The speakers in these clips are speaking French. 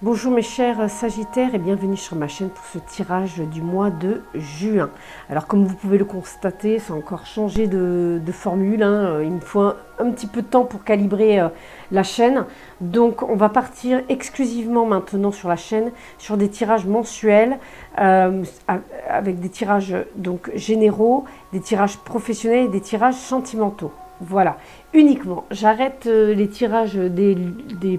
Bonjour mes chers Sagittaires et bienvenue sur ma chaîne pour ce tirage du mois de juin. Alors comme vous pouvez le constater, ça a encore changé de formule, hein. Il me faut un petit peu de temps pour calibrer la chaîne. Donc on va partir exclusivement maintenant sur la chaîne, sur des tirages mensuels, avec des tirages donc généraux, des tirages professionnels et des tirages sentimentaux. Voilà, uniquement. J'arrête les tirages des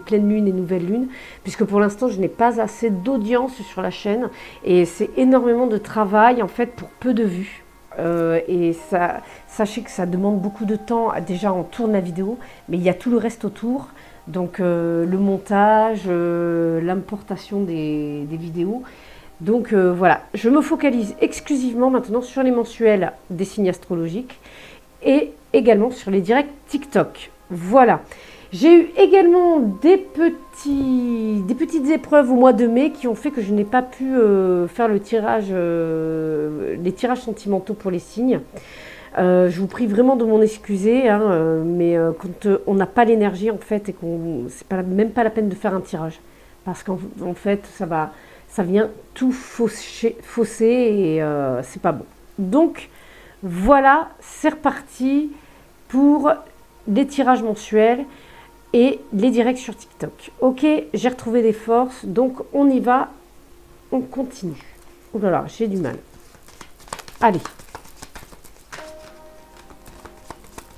pleines lunes et nouvelles lunes, puisque pour l'instant, je n'ai pas assez d'audience sur la chaîne. Et c'est énormément de travail, en fait, pour peu de vues. Et ça, sachez que ça demande beaucoup de temps. Déjà, on tourne la vidéo, mais il y a tout le reste autour. Donc, le montage, l'importation des vidéos. Donc, voilà, je me focalise exclusivement maintenant sur les mensuels des signes astrologiques et également sur les directs TikTok. Voilà. J'ai eu également des petites épreuves au mois de mai qui ont fait que je n'ai pas pu faire les tirages sentimentaux pour les signes. Je vous prie vraiment de m'en excuser, hein, mais quand on n'a pas l'énergie en fait et qu'on c'est même pas la peine de faire un tirage parce qu'en fait ça vient tout fausser et c'est pas bon. Donc voilà, c'est reparti pour les tirages mensuels et les directs sur TikTok. Ok, j'ai retrouvé des forces, donc on y va, on continue. Oh là là, j'ai du mal. Allez.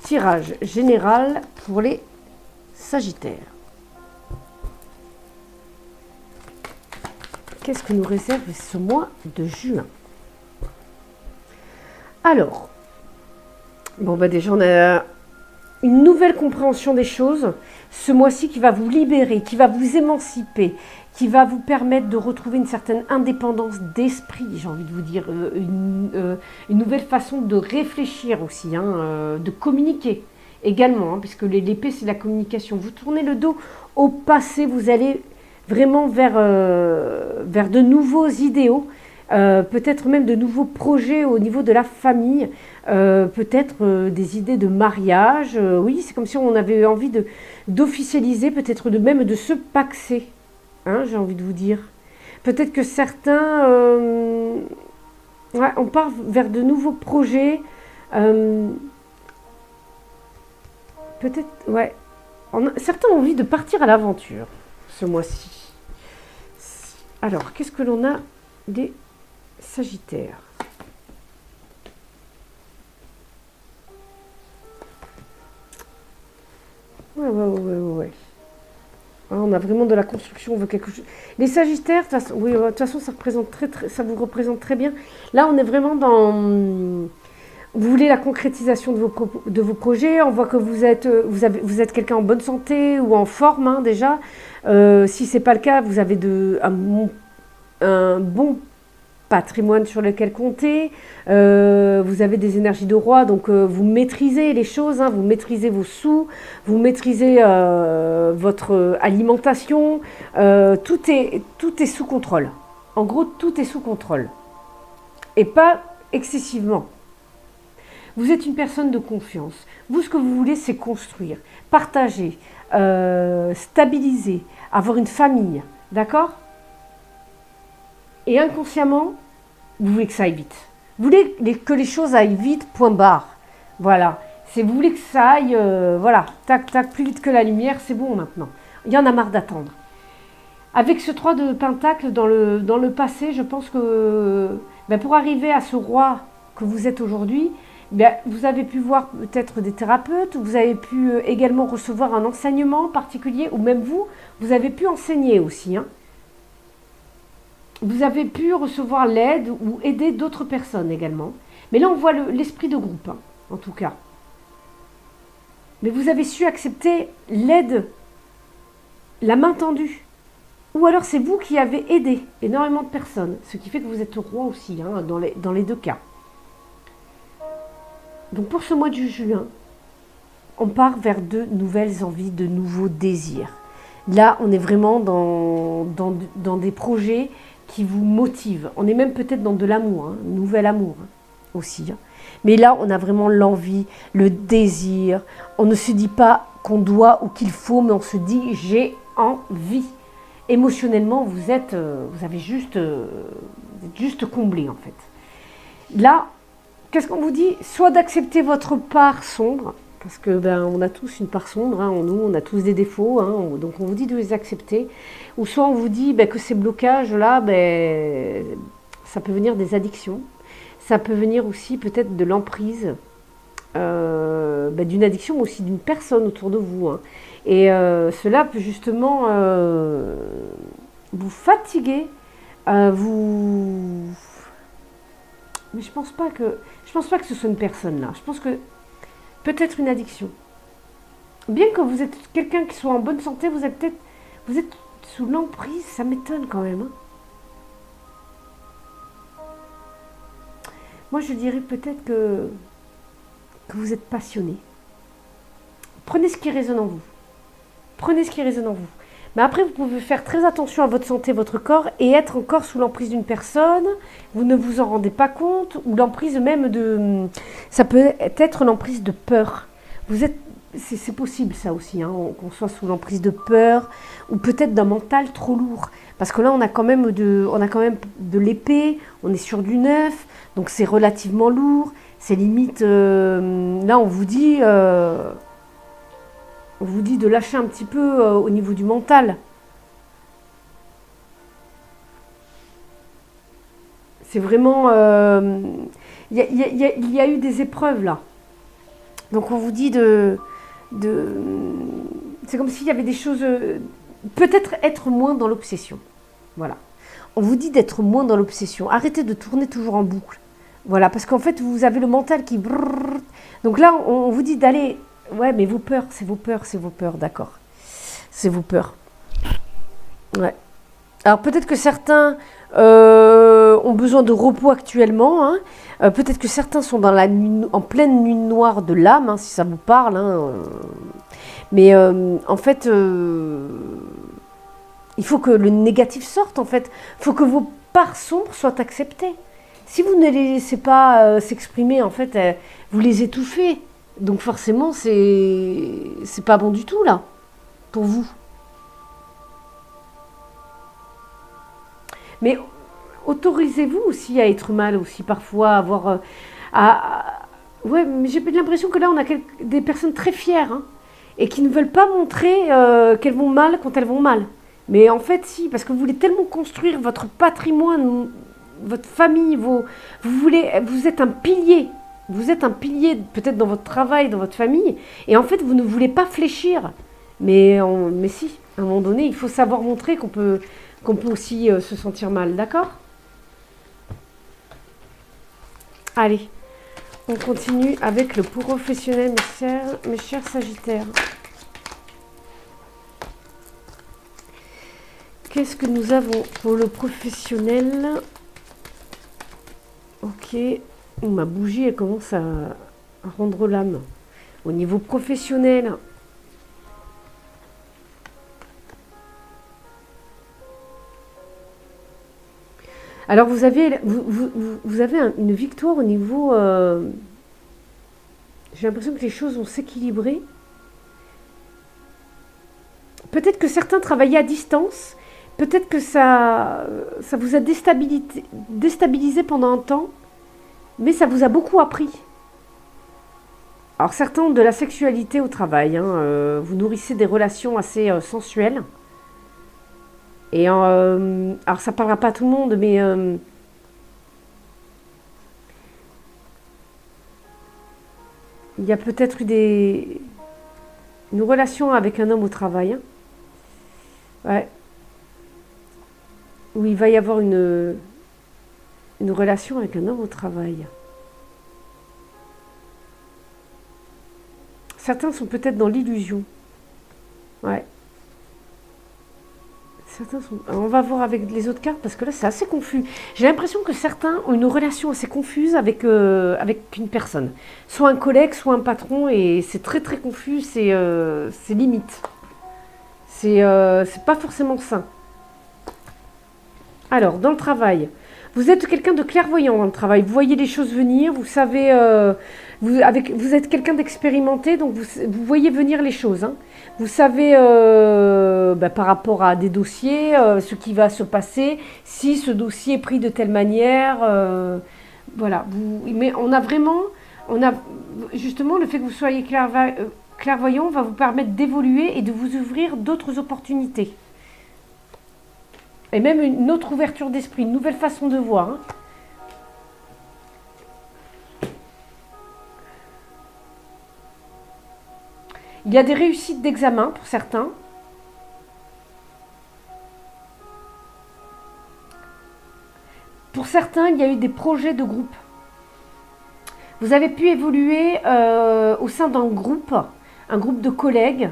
Tirage général pour les Sagittaires. Qu'est-ce que nous réserve ce mois de juin ? Alors, bon bah déjà on a une nouvelle compréhension des choses ce mois-ci qui va vous libérer, qui va vous émanciper, qui va vous permettre de retrouver une certaine indépendance d'esprit, j'ai envie de vous dire, une nouvelle façon de réfléchir aussi, hein, de communiquer également, hein, puisque l'épée c'est la communication. Vous tournez le dos au passé, vous allez vraiment vers de nouveaux idéaux. Peut-être même de nouveaux projets au niveau de la famille, peut-être des idées de mariage. Oui, c'est comme si on avait envie d'officialiser, peut-être même de se paxer, hein, j'ai envie de vous dire. Peut-être que certains, ouais, on part vers de nouveaux projets. Peut-être, ouais. Certains ont envie de partir à l'aventure ce mois-ci. Alors, qu'est-ce que l'on a des Sagittaire. Ouais. Ah, on a vraiment de la construction, on veut quelque chose. Les Sagittaires, oui, de toute façon, ça vous représente très bien. Là, on est vraiment dans. Vous voulez la concrétisation de vos projets. On voit que vous êtes quelqu'un en bonne santé ou en forme, hein, déjà. Si c'est pas le cas, vous avez un bon patrimoine sur lequel compter, vous avez des énergies de roi, donc vous maîtrisez les choses, hein, vous maîtrisez vos sous, vous maîtrisez votre alimentation, tout est sous contrôle. En gros, tout est sous contrôle. Et pas excessivement. Vous êtes une personne de confiance. Vous, ce que vous voulez, c'est construire, partager, stabiliser, avoir une famille, d'accord ? Et inconsciemment, vous voulez que ça aille vite. Vous voulez que les choses aillent vite, point barre. Voilà. Vous voulez que ça aille, voilà, tac, tac, plus vite que la lumière, c'est bon maintenant. Il y en a marre d'attendre. Avec ce 3 de Pentacle dans le passé, je pense que pour arriver à ce roi que vous êtes aujourd'hui, vous avez pu voir peut-être des thérapeutes, vous avez pu également recevoir un enseignement particulier, ou même vous avez pu enseigner aussi, hein. Vous avez pu recevoir l'aide ou aider d'autres personnes également. Mais là, on voit l'esprit de groupe, hein, en tout cas. Mais vous avez su accepter l'aide, la main tendue. Ou alors, c'est vous qui avez aidé énormément de personnes. Ce qui fait que vous êtes roi aussi, hein, dans les deux cas. Donc, pour ce mois de juin, on part vers de nouvelles envies, de nouveaux désirs. Là, on est vraiment dans des projets qui vous motive. On est même peut-être dans de l'amour, hein, nouvel amour, hein, aussi. Hein. Mais là, on a vraiment l'envie, le désir. On ne se dit pas qu'on doit ou qu'il faut, mais on se dit j'ai envie. émotionnellement, vous êtes juste comblé en fait. Là, qu'est-ce qu'on vous dit? Soit d'accepter votre part sombre, parce que on a tous une part sombre, hein, en nous, on a tous des défauts, hein, donc on vous dit de les accepter, ou soit on vous dit que ces blocages-là, ça peut venir des addictions, ça peut venir aussi peut-être de l'emprise, d'une addiction, mais aussi d'une personne autour de vous, hein. Et cela peut justement vous fatiguer, vous... Mais je pense pas que ce soit une personne là. Je pense que peut-être une addiction. Bien que vous êtes quelqu'un qui soit en bonne santé, vous êtes sous l'emprise. Ça m'étonne quand même, hein. Moi, je dirais peut-être que vous êtes passionné. Prenez ce qui résonne en vous. Prenez ce qui résonne en vous. Mais après, vous pouvez faire très attention à votre santé, votre corps, et être encore sous l'emprise d'une personne. Vous ne vous en rendez pas compte, ou l'emprise même de... Ça peut être l'emprise de peur. C'est possible ça aussi, hein, qu'on soit sous l'emprise de peur, ou peut-être d'un mental trop lourd. Parce que là, on a quand même de l'épée, on est sur du neuf, donc c'est relativement lourd. C'est limite... là, on vous dit de lâcher un petit peu au niveau du mental. C'est vraiment... Il y a eu des épreuves là. Donc on vous dit c'est comme s'il y avait des choses... peut-être être moins dans l'obsession. Voilà. On vous dit d'être moins dans l'obsession. Arrêtez de tourner toujours en boucle. Voilà, parce qu'en fait, vous avez le mental qui... Donc là, on vous dit d'aller... Ouais, mais c'est vos peurs, d'accord. C'est vos peurs. Ouais. Alors peut-être que certains ont besoin de repos actuellement, hein. Peut-être que certains sont en pleine nuit noire de l'âme, hein, si ça vous parle, hein. Mais en fait, il faut que le négatif sorte, en fait. Il faut que vos parts sombres soient acceptées. Si vous ne les laissez pas s'exprimer, en fait, vous les étouffez. Donc forcément, c'est pas bon du tout, là, pour vous. Mais autorisez-vous aussi à être mal, aussi, parfois, à avoir... Ouais, mais j'ai l'impression que là, on a des personnes très fières, hein, et qui ne veulent pas montrer qu'elles vont mal quand elles vont mal. Mais en fait, si, parce que vous voulez tellement construire votre patrimoine, votre famille, vous êtes un pilier. Vous êtes un pilier peut-être dans votre travail, dans votre famille, et en fait vous ne voulez pas fléchir. Mais si, à un moment donné, il faut savoir montrer qu'on peut aussi se sentir mal, d'accord? Allez, on continue avec le professionnel, mes chers Sagittaires. Qu'est-ce que nous avons pour le professionnel? Ok. Ma bougie, elle commence à rendre l'âme. Au niveau professionnel, alors vous avez une victoire au niveau... j'ai l'impression que les choses vont s'équilibrer. Peut-être que certains travaillaient à distance. Peut-être que ça vous a déstabilisé pendant un temps. Mais ça vous a beaucoup appris. Alors certains ont de la sexualité au travail, hein, vous nourrissez des relations assez sensuelles. Et alors ça parlera pas à tout le monde, mais il y a peut-être eu une relation avec un homme au travail, hein. Ouais. Où il va y avoir une relation avec un homme au travail. Certains sont peut-être dans l'illusion. Ouais. On va voir avec les autres cartes parce que là c'est assez confus. J'ai l'impression que certains ont une relation assez confuse avec une personne. Soit un collègue, soit un patron, et c'est très très confus, c'est limite. C'est pas forcément sain. Alors, dans le travail, Vous êtes quelqu'un de clairvoyant dans le travail. Vous voyez les choses venir, vous savez, vous êtes quelqu'un d'expérimenté, donc vous voyez venir les choses, hein. Vous savez par rapport à des dossiers, ce qui va se passer, si ce dossier est pris de telle manière. Voilà. Mais on a justement le fait que vous soyez clairvoyant va vous permettre d'évoluer et de vous ouvrir d'autres opportunités. Et même une autre ouverture d'esprit, une nouvelle façon de voir, hein. Il y a des réussites d'examen pour certains. Pour certains, il y a eu des projets de groupe. Vous avez pu évoluer au sein d'un groupe, un groupe de collègues,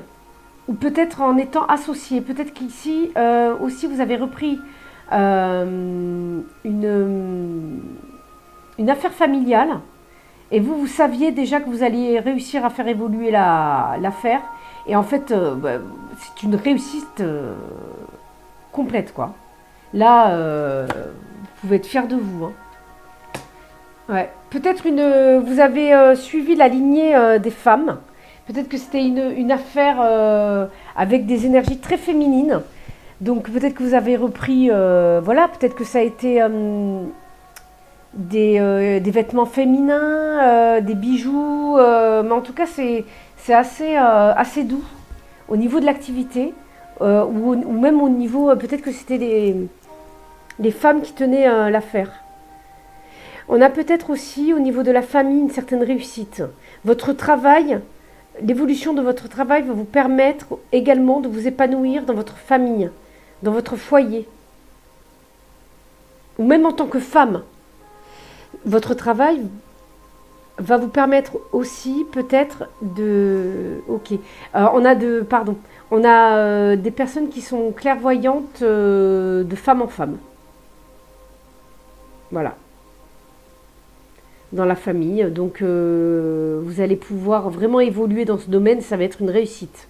ou peut-être en étant associé. Peut-être qu'ici aussi vous avez repris une affaire familiale et vous saviez déjà que vous alliez réussir à faire évoluer l'affaire. Et en fait, c'est une réussite complète, quoi. Là, vous pouvez être fiers de vous, hein. Ouais. Peut-être vous avez suivi la lignée des femmes. Peut-être que c'était une affaire avec des énergies très féminines. Donc peut-être que vous avez repris, voilà, peut-être que ça a été des vêtements féminins, des bijoux. Mais en tout cas, c'est assez doux au niveau de l'activité. Ou même au niveau, peut-être que c'était les femmes qui tenaient l'affaire. On a peut-être aussi au niveau de la famille une certaine réussite. Votre travail, l'évolution de votre travail va vous permettre également de vous épanouir dans votre famille, dans votre foyer. Ou même en tant que femme. Votre travail va vous permettre aussi peut-être de... Ok. On a des personnes qui sont clairvoyantes de femme en femme. Voilà. Dans la famille. Donc vous allez pouvoir vraiment évoluer dans ce domaine, ça va être une réussite.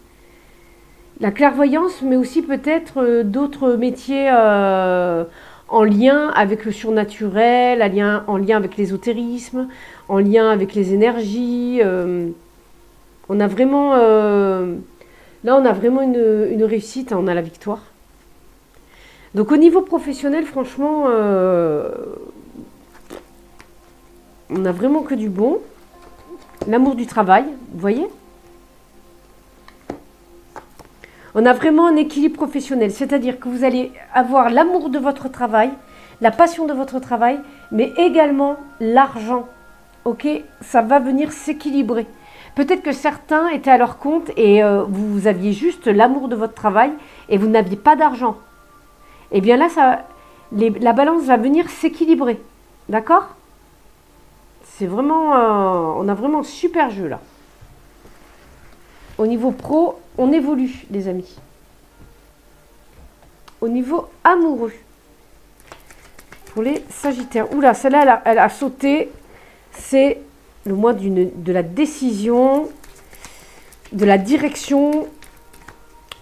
La clairvoyance, mais aussi peut-être d'autres métiers en lien avec le surnaturel, en lien avec l'ésotérisme, en lien avec les énergies. On a vraiment... là, on a vraiment une réussite, hein, on a la victoire. Donc au niveau professionnel, franchement... on n'a vraiment que du bon. L'amour du travail, vous voyez ? On a vraiment un équilibre professionnel. C'est-à-dire que vous allez avoir l'amour de votre travail, la passion de votre travail, mais également l'argent. Ok ? Ça va venir s'équilibrer. Peut-être que certains étaient à leur compte et vous aviez juste l'amour de votre travail et vous n'aviez pas d'argent. Et bien là, la balance va venir s'équilibrer. D'accord ? C'est vraiment, on a vraiment un super jeu là. Au niveau pro, on évolue, les amis. Au niveau amoureux, pour les Sagittaires. Oula, celle-là, elle a sauté. C'est le mois de la décision, de la direction.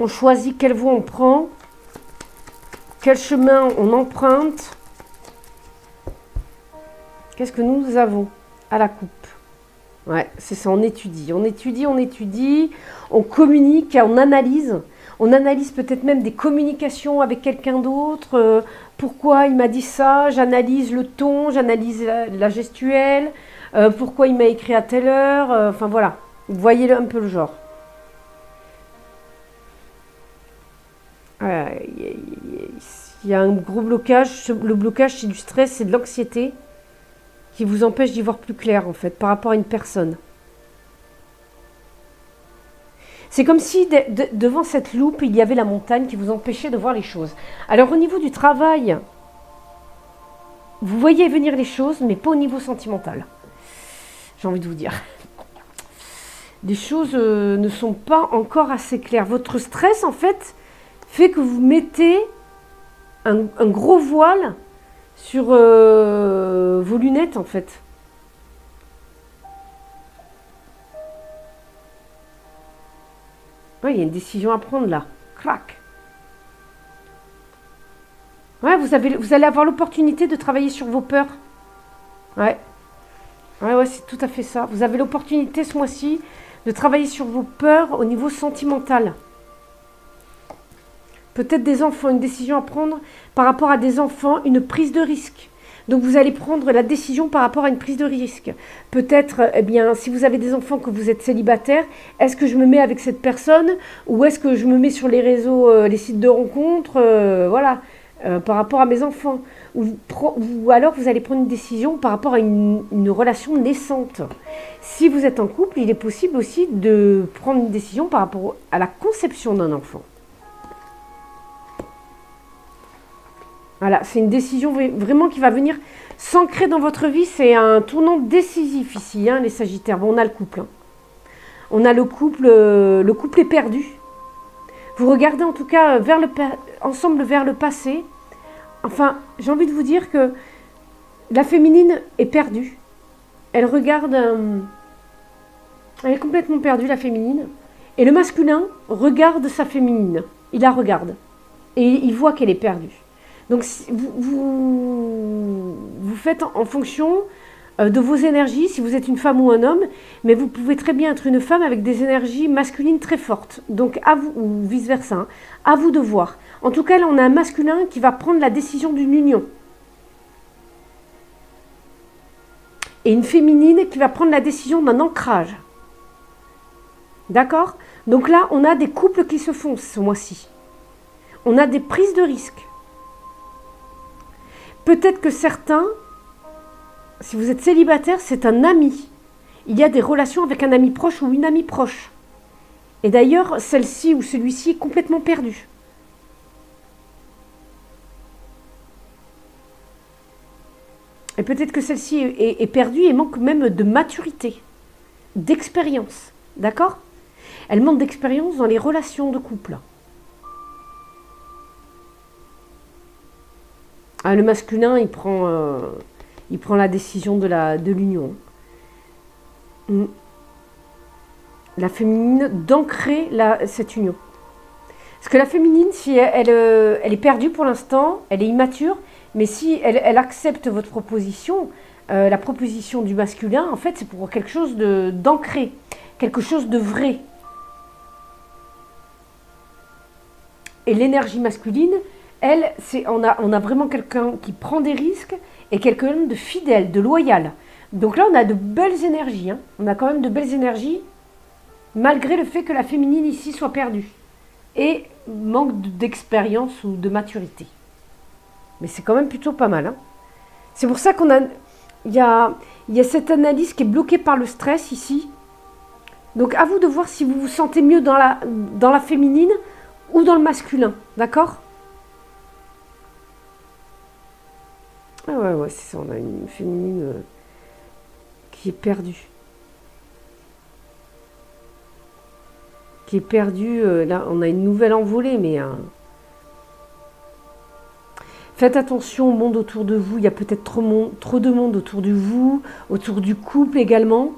On choisit quelle voie on prend, quel chemin on emprunte. Qu'est-ce que nous avons à la coupe? Ouais, c'est ça, on étudie, on communique, on analyse. On analyse peut-être même des communications avec quelqu'un d'autre. Pourquoi il m'a dit ça? J'analyse le ton, j'analyse la gestuelle. Pourquoi il m'a écrit à telle heure? Enfin voilà, vous voyez un peu le genre. Il y a un gros blocage. Le blocage, c'est du stress, c'est de l'anxiété qui vous empêche d'y voir plus clair en fait par rapport à une personne. C'est comme si devant cette loupe, il y avait la montagne qui vous empêchait de voir les choses. Alors au niveau du travail, vous voyez venir les choses, mais pas au niveau sentimental. J'ai envie de vous dire. Les choses ne sont pas encore assez claires. Votre stress, en fait, fait que vous mettez un gros voile sur vos lunettes, en fait. Ouais, il y a une décision à prendre là. Crac. Ouais, vous allez avoir l'opportunité de travailler sur vos peurs. Ouais, ouais, c'est tout à fait ça. Vous avez l'opportunité ce mois-ci de travailler sur vos peurs au niveau sentimental. Peut-être des enfants, une décision à prendre par rapport à des enfants, une prise de risque. Donc vous allez prendre la décision par rapport à une prise de risque. Peut-être, eh bien, si vous avez des enfants que vous êtes célibataire, est-ce que je me mets avec cette personne ou est-ce que je me mets sur les réseaux, les sites de rencontres, voilà, par rapport à mes enfants. Ou alors vous allez prendre une décision par rapport à une relation naissante. Si vous êtes en couple, il est possible aussi de prendre une décision par rapport à la conception d'un enfant. Voilà, c'est une décision vraiment qui va venir s'ancrer dans votre vie. C'est un tournant décisif ici, hein, les Sagittaires. Bon, on a le couple. Hein. On a le couple est perdu. Vous regardez en tout cas ensemble vers le passé. Enfin, j'ai envie de vous dire que la féminine est perdue. Elle regarde... elle est complètement perdue, la féminine. Et le masculin regarde sa féminine. Il la regarde. Et il voit qu'elle est perdue. Donc, vous faites en fonction de vos énergies, si vous êtes une femme ou un homme, mais vous pouvez très bien être une femme avec des énergies masculines très fortes. Donc, à vous, ou vice-versa, hein, à vous de voir. En tout cas, là, on a un masculin qui va prendre la décision d'une union. Et une féminine qui va prendre la décision d'un ancrage. D'accord? Donc là, on a des couples qui se font ce mois-ci. On a des prises de risques. Peut-être que certains, si vous êtes célibataire, c'est un ami. Il y a des relations avec un ami proche ou une amie proche. Et d'ailleurs, celle-ci ou celui-ci est complètement perdu. Et peut-être que celle-ci est perdue et manque même de maturité, d'expérience. D'accord? Elle manque d'expérience dans les relations de couple. Ah, le masculin, il prend la décision de l'union. La féminine d'ancrer cette union. Parce que la féminine, si elle est perdue pour l'instant, elle est immature, mais si elle accepte votre proposition, la proposition du masculin, en fait, c'est pour quelque chose d'ancré, quelque chose de vrai. Et l'énergie masculine, elle, on a vraiment quelqu'un qui prend des risques et quelqu'un de fidèle, de loyal. Donc là, on a de belles énergies. Hein. On a quand même de belles énergies, malgré le fait que la féminine ici soit perdue. Et manque d'expérience ou de maturité. Mais c'est quand même plutôt pas mal. Hein. C'est pour ça il y a cette analyse qui est bloquée par le stress ici. Donc à vous de voir si vous vous sentez mieux dans la féminine ou dans le masculin. D'accord ? Ah ouais, c'est ça, on a une féminine qui est perdue. Qui est perdue. Là, on a une nouvelle envolée, mais... Faites attention au monde autour de vous. Il y a peut-être trop de monde autour de vous, autour du couple également.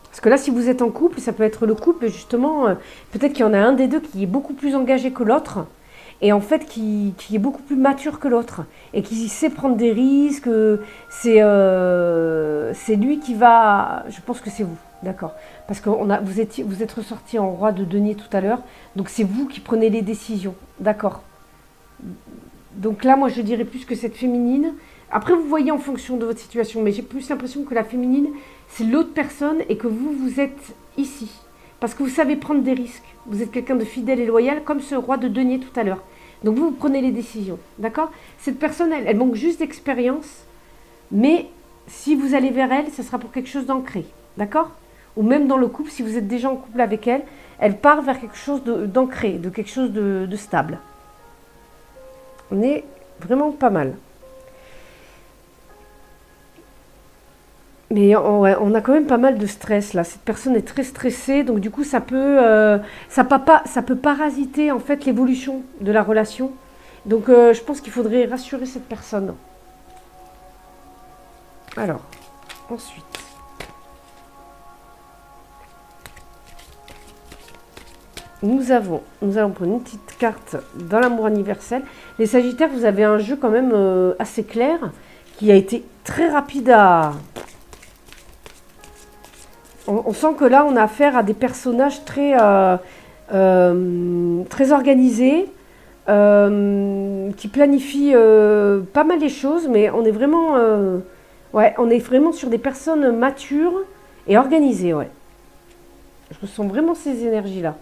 Parce que là, si vous êtes en couple, ça peut être le couple, justement, peut-être qu'il y en a un des deux qui est beaucoup plus engagé que l'autre. Et en fait, qui est beaucoup plus mature que l'autre et qui sait prendre des risques. C'est lui qui va... Je pense que c'est vous, d'accord. Parce que vous êtes ressorti en roi de denier tout à l'heure, donc c'est vous qui prenez les décisions, d'accord. Donc là, moi, je dirais plus que cette féminine... Après, vous voyez en fonction de votre situation, mais j'ai plus l'impression que la féminine, c'est l'autre personne et que vous êtes ici. Parce que vous savez prendre des risques. Vous êtes quelqu'un de fidèle et loyal, comme ce roi de denier tout à l'heure. Donc vous prenez les décisions, d'accord? Cette personne, elle manque juste d'expérience, mais si vous allez vers elle, ce sera pour quelque chose d'ancré, d'accord? Ou même dans le couple, si vous êtes déjà en couple avec elle, elle part vers quelque chose d'ancré, de quelque chose de stable. On est vraiment pas mal. Mais on a quand même pas mal de stress là. Cette personne est très stressée, donc du coup ça peut parasiter en fait l'évolution de la relation. Donc je pense qu'il faudrait rassurer cette personne. Alors, ensuite. nous allons prendre une petite carte dans l'amour universel. Les Sagittaires, vous avez un jeu quand même assez clair, qui a été très rapide à... On sent que là, on a affaire à des personnages très organisés, qui planifient pas mal les choses, mais on est vraiment, on est vraiment sur des personnes matures et organisées, ouais. Je ressens vraiment ces énergies-là.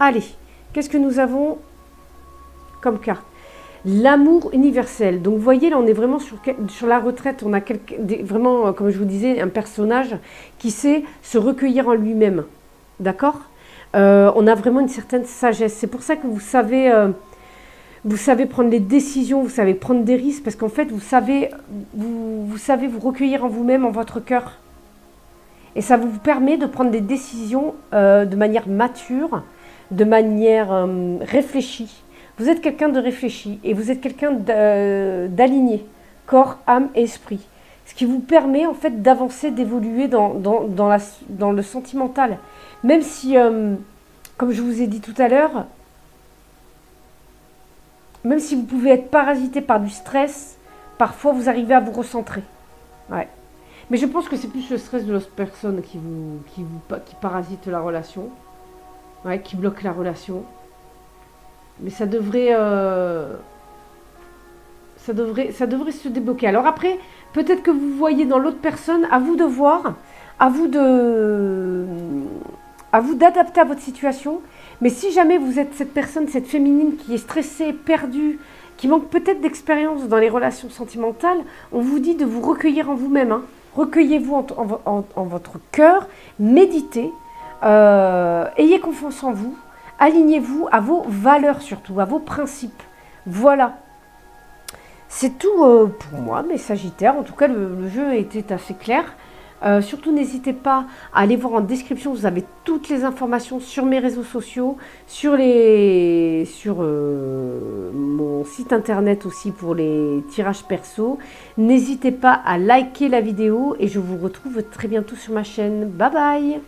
Allez, qu'est-ce que nous avons comme carte? L'amour universel. Donc vous voyez, là on est vraiment sur la retraite. On a vraiment, comme je vous disais, un personnage qui sait se recueillir en lui-même. D'accord? On a vraiment une certaine sagesse. C'est pour ça que vous savez prendre les décisions, vous savez prendre des risques, parce qu'en fait vous savez vous recueillir en vous-même, en votre cœur. Et ça vous permet de prendre des décisions de manière mature, de manière réfléchie. Vous êtes quelqu'un de réfléchi et vous êtes quelqu'un d'aligné, corps, âme et esprit. Ce qui vous permet en fait d'avancer, d'évoluer dans le sentimental. Même si, comme je vous ai dit tout à l'heure, même si vous pouvez être parasité par du stress, parfois vous arrivez à vous recentrer. Ouais. Mais je pense que c'est plus le stress de l'autre personne qui parasite la relation, ouais, qui bloque la relation. Mais ça devrait se débloquer. Alors après, peut-être que vous voyez dans l'autre personne, à vous de voir, à vous d'adapter à votre situation. Mais si jamais vous êtes cette personne, cette féminine qui est stressée, perdue, qui manque peut-être d'expérience dans les relations sentimentales, on vous dit de vous recueillir en vous-même. Hein. Recueillez-vous en votre cœur, méditez, ayez confiance en vous. Alignez-vous à vos valeurs surtout, à vos principes. Voilà. C'est tout pour moi, mes Sagittaires. En tout cas, le jeu était assez clair. Surtout, n'hésitez pas à aller voir en description. Vous avez toutes les informations sur mes réseaux sociaux, sur mon site internet aussi pour les tirages perso. N'hésitez pas à liker la vidéo et je vous retrouve très bientôt sur ma chaîne. Bye bye!